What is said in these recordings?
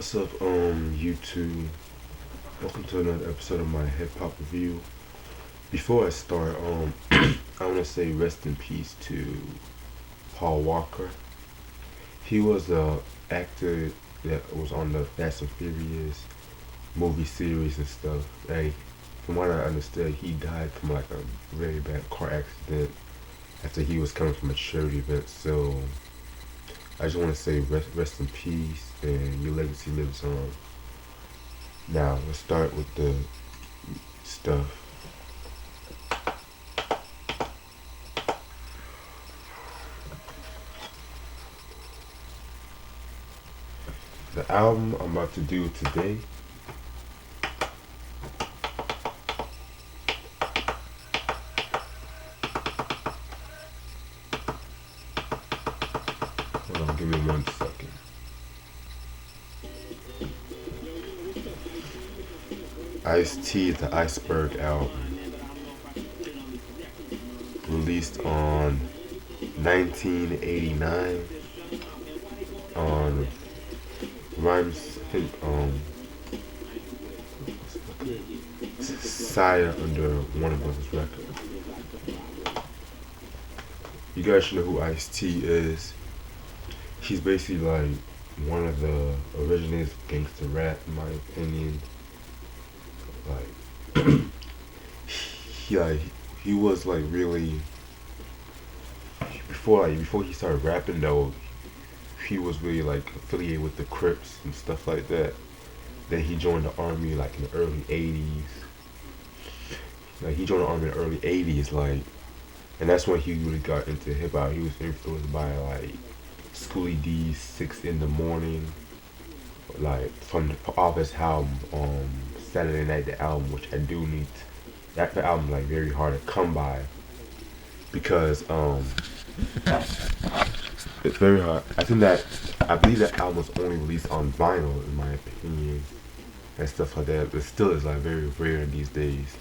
What's up, YouTube? Welcome to another episode of my hip hop review. Before I start, I want to say rest in peace to Paul Walker. He was a actor that was on the Fast and Furious movie series and stuff. From what I understood, he died from like a very bad car accident after he was coming from a charity event. So I just want to say rest in peace, and your legacy lives on. Now let's start with the stuff. The album I'm about to do today. Hold on, give me 1 second. Ice-T, the Iceberg album, released on 1989 on Rhymes Sire under Warner Brothers Records. You guys should know who Ice-T is. He's basically like one of the originators of gangster rap, in my opinion. Like he was like really before he started rapping though. He was really like affiliated with the Crips and stuff like that. Then he joined the army like in the early '80s. Like he joined the army in the early '80s, and that's when he really got into hip hop. He was influenced by like Schoolie D's 6 in the Morning, like from off his album Saturday Night, the album, which I do need. That the album like very hard to come by because it's very hard. I believe that album was only released on vinyl, in my opinion, and stuff like that. But still, is like very rare these days.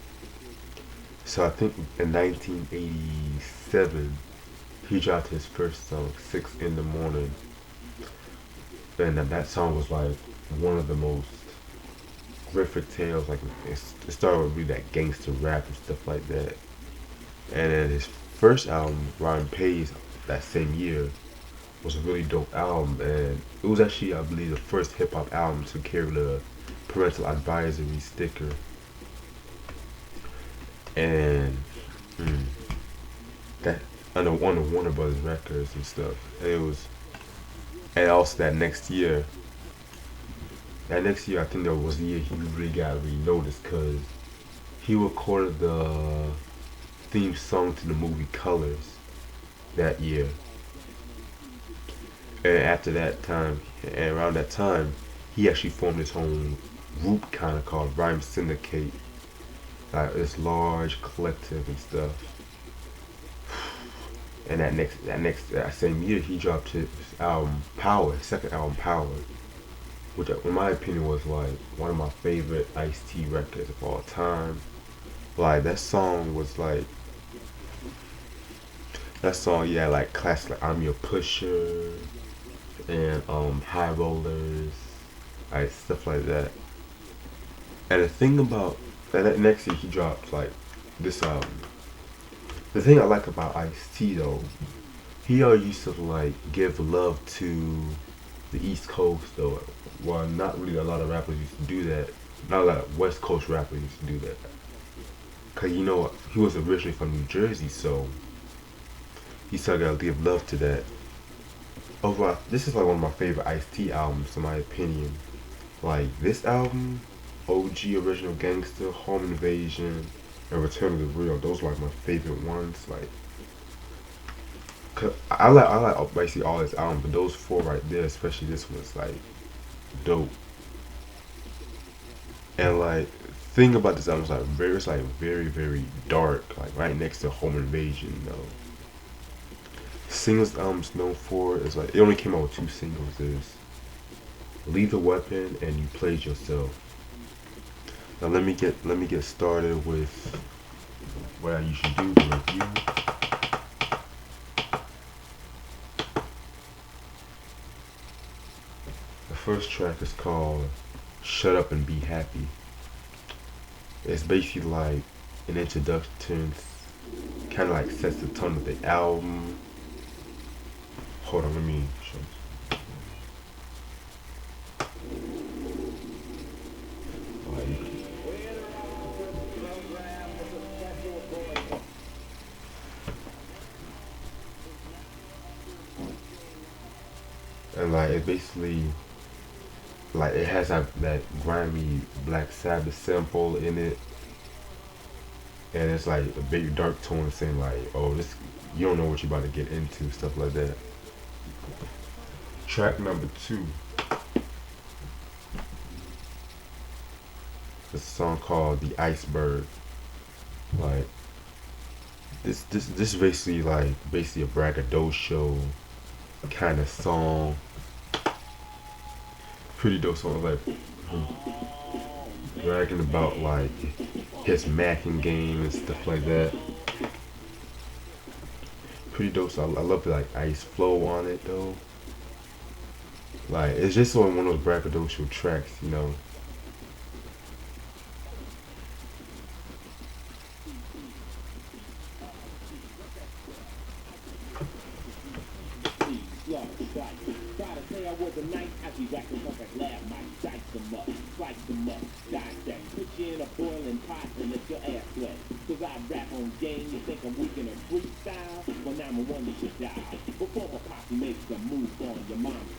So I think in 1987, he dropped his first song, 6 in the Morning, and that song was like one of the most graphic tales. Like it started with really that gangster rap and stuff like that. And then his first album, Rhyme Pays, that same year, was a really dope album, and it was actually, I believe, the first hip hop album to carry the parental advisory sticker. And that under Warner Brothers Records and stuff. And also that next year, I think that was the year he really got really noticed because he recorded the theme song to the movie Colors that year. And after that time, and around that time, he actually formed his own group kind of called Rhyme Syndicate. Like this large collective and stuff. And that same year, he dropped his album Power, his second album Power, which in my opinion was like one of my favorite Ice-T records of all time. Like that song was like yeah, like classic, like I'm Your Pusher and High Rollers, like stuff like that. And the thing about that next year he dropped like this album. The thing I like about Ice-T though, he always used to like give love to the East Coast though. Well, not really a lot of rappers used to do that. Not a lot of West Coast rappers used to do that. Cause he was originally from New Jersey, so he still gotta give love to that. Overall, this is like one of my favorite Ice-T albums, in my opinion. Like this album, OG, Original Gangster, Home Invasion, and Return of the Real. Those are like my favorite ones. Like, cause I like basically all his albums, but those four right there, especially this one, is like dope. And like, thing about this album is like very very dark. Like right next to Home Invasion, though. Singles the album's known for is like it only came out with 2 singles. There's Lethal Weapon and You Played Yourself. Now let me get started with what I usually do, the review. The first track is called "Shut Up and Be Happy." It's basically like an introduction, kind of like sets the tone of the album. Hold on, let me show you. And like it basically like it has that grimy Black Sabbath sample in it, and it's like a big dark tone saying like, oh, this, you don't know what you're about to get into, stuff like that. Track number 2, it's a song called "The Iceberg." Like this basically a braggadocio kind of song. Pretty dope song, like bragging about like his macking game and stuff like that. Pretty dope song. I love the like ice flow on it though. Like it's just on one of those braggadocio tracks, you know.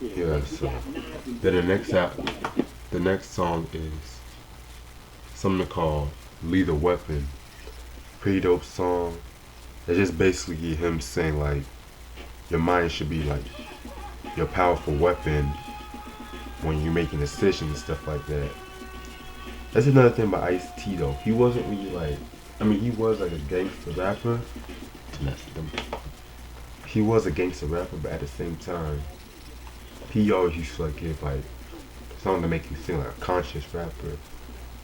Yeah, so then the next song is something called "Lethal Weapon." Pretty dope song. It's just basically him saying like your mind should be like your powerful weapon when you're making decisions and stuff like that. That's another thing about Ice-T though. He wasn't really like, I mean, he was like a gangster rapper. He was a gangster rapper, but at the same time, he always used to like give like something to make you feel like a conscious rapper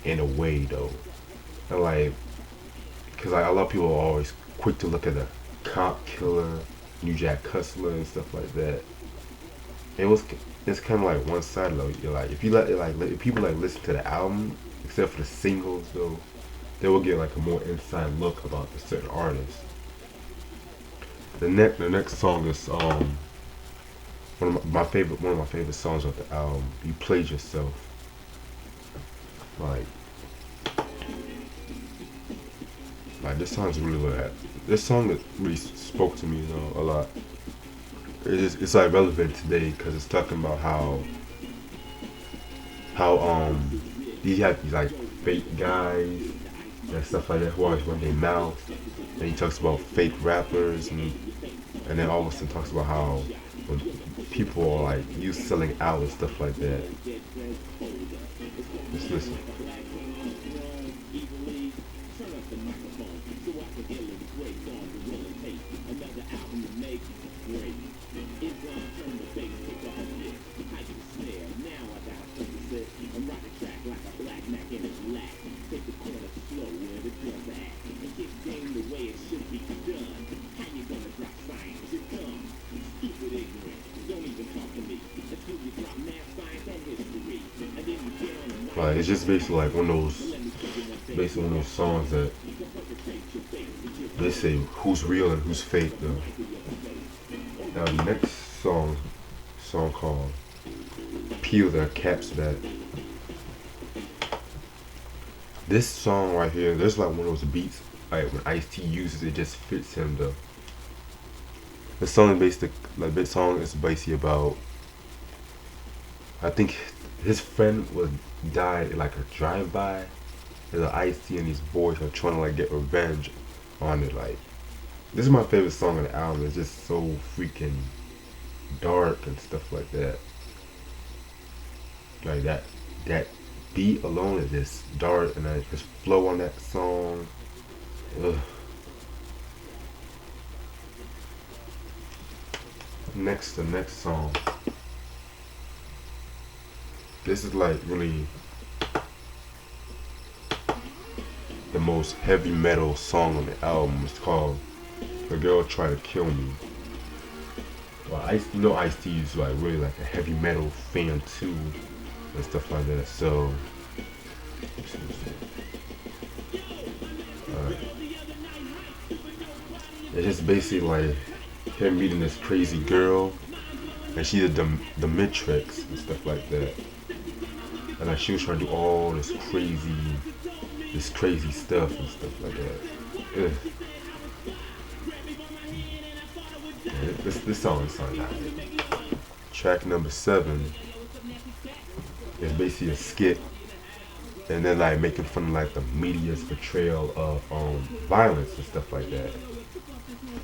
in a way though. And like, cause like a lot of people are always quick to look at the Cop Killer, New Jack Hustler and stuff like that. It's kind of like one side though. You're like, if you let it like if people like listen to the album, except for the singles though, they will get like a more inside look about the certain artist. The next song is one of my favorite songs of the album. "You Played Yourself." Like this song's really like, this song really spoke to me, you know, a lot. It's like relevant today because it's talking about how you have these like fake guys and stuff like that who always run their mouth, and he talks about fake rappers, and then all of a sudden talks about how when people are like you selling out and stuff like that. Just listen. Like it's just basically like one of those songs that they say who's real and who's fake though. Now the next song called "Peel Their Caps Back." This song right here, there's like one of those beats like when Ice-T uses it, just fits him though. The song is basically about, I think his friend died in like a drive-by, and the Ice-T and these boys are trying to like get revenge on it. Like this is my favorite song on the album. It's just so freaking dark and stuff like that. Like that beat alone is just dark, and I just flow on that song. Ugh. The next song. This is like really the most heavy metal song on the album. It's called "The Girl Tried to Kill Me." Well, Ice-T is like really like a heavy metal fan too, and stuff like that. So, uh, it's just basically like him meeting this crazy girl, and she's the Matrix and stuff like that. And like she was trying to do all this crazy stuff and stuff like that. Ugh. Yeah, this song not it. Track number 7 is basically a skit, and then like making fun of like the media's portrayal of violence and stuff like that.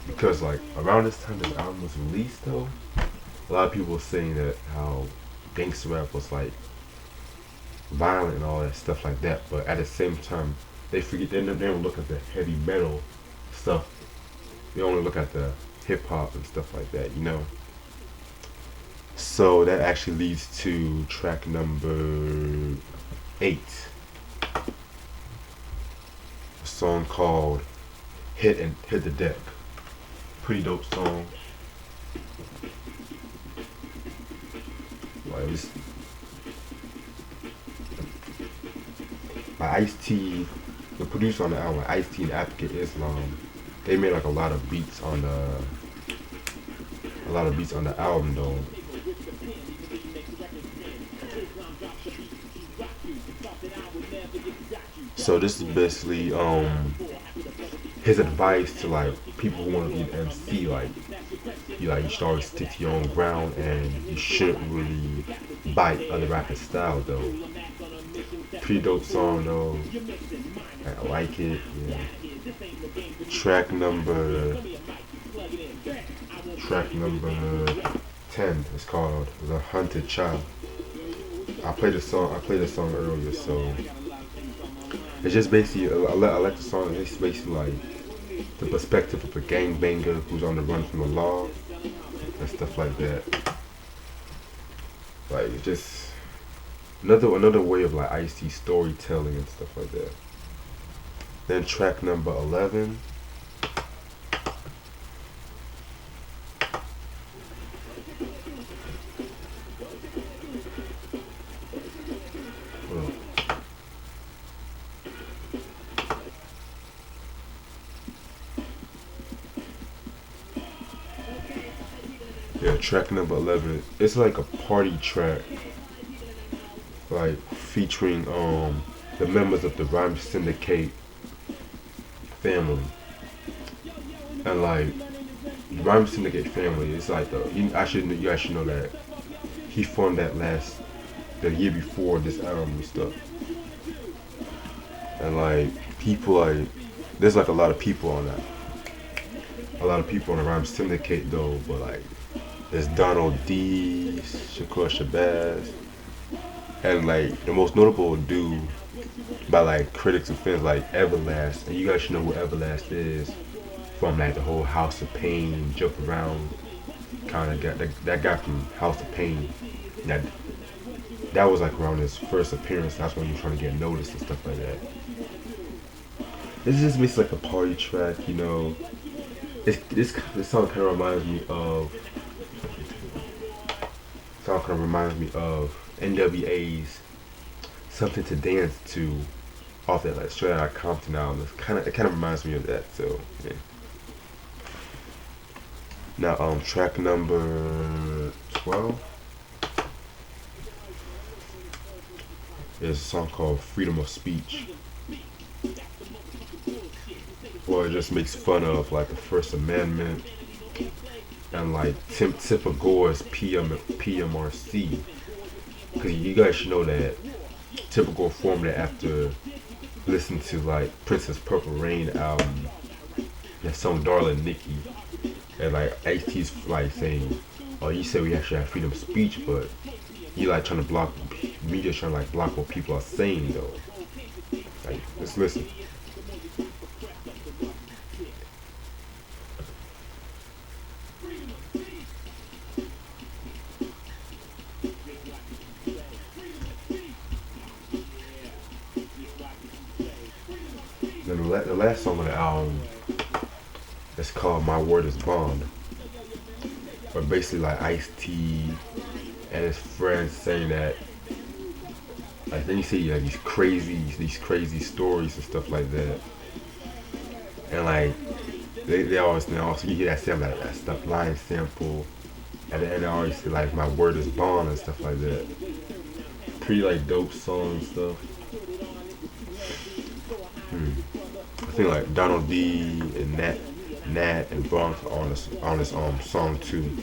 Because like around this time this album was released though, a lot of people were saying that how gangster rap was like violent and all that stuff like that, but at the same time they don't look at the heavy metal stuff. They only look at the hip hop and stuff like that, you know. So that actually leads to track number 8, a song called Hit the Deck. Pretty dope song. Like it's by Ice-T, the producer on the album, Ice-T and African Islam. They made like a lot of beats on the album though. So this is basically his advice to like people who want to be an MC, like you should always stick to your own ground and you shouldn't really bite other rappers' style though. Pretty dope song though. I like it. Yeah. Track number 10 is called The Hunted Child. I played the song earlier, so it's just basically I like the song. It's basically like the perspective of a gangbanger who's on the run from the law and stuff like that. Like it's just another way of like Ice-T storytelling and stuff like that. Then track number 11. Yeah, track number 11. It's like a party track, like featuring the members of the Rhyme Syndicate family, and like the Rhyme Syndicate family is like you actually know that he formed that the year before this album and stuff, and like people like there's like a lot of people on the Rhyme Syndicate though, but like there's Donald D, Shakur Shabazz, and like the most notable dude by like critics and fans like Everlast, and you guys should know who Everlast is from like the whole House of Pain, Jump Around kind of guy. That guy from House of Pain. That was like around his first appearance. That's when he was trying to get noticed and stuff like that. This just makes like a party track, you know. This song kind of reminds me of. NWA's Something to Dance To off that like Straight Outta Compton album. It kind of reminds me of that. So yeah. Now track number 12 is a song called Freedom of Speech. Well, it just makes fun of like the First Amendment and like Tipper Gore's PMRC. Because you guys should know that Tipper Gore formed it after listening to like Prince's Purple Rain album, that song Darling Nikki. And like Ice-T's like saying, oh, you said we actually have freedom of speech, but you like trying to block, media trying to like block what people are saying though. Like, let's listen. Then the last song on the album is called My Word Is Bond. or basically like Ice-T and his friends saying that, like, then you see like these crazy stories and stuff like that, and like they also you hear that sample, that stuff line sample at the end. They always say like my word is bond and stuff like that. Pretty like dope song and stuff. I think like Donald D and Nat and Bronx are on this song too.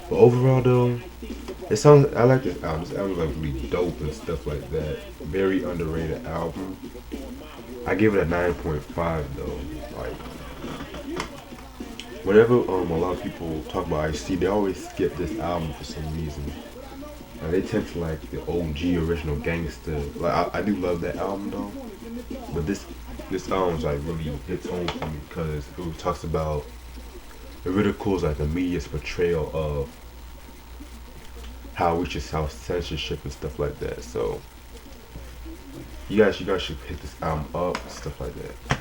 But overall though, it sounds I like this album. This album's like really dope and stuff like that. Very underrated album. I give it a 9.5 though. Like whenever a lot of people talk about Ice-T, they always skip this album for some reason. They tend to like the OG original gangster. Like I do love that album though, but this album's like really hits home for me because it talks about, it ridicules like the media's portrayal of how we should self censorship and stuff like that. So you guys should hit this album up and stuff like that.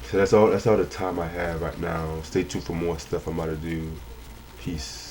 So that's all the time I have right now. Stay tuned for more stuff I'm about to do. Peace.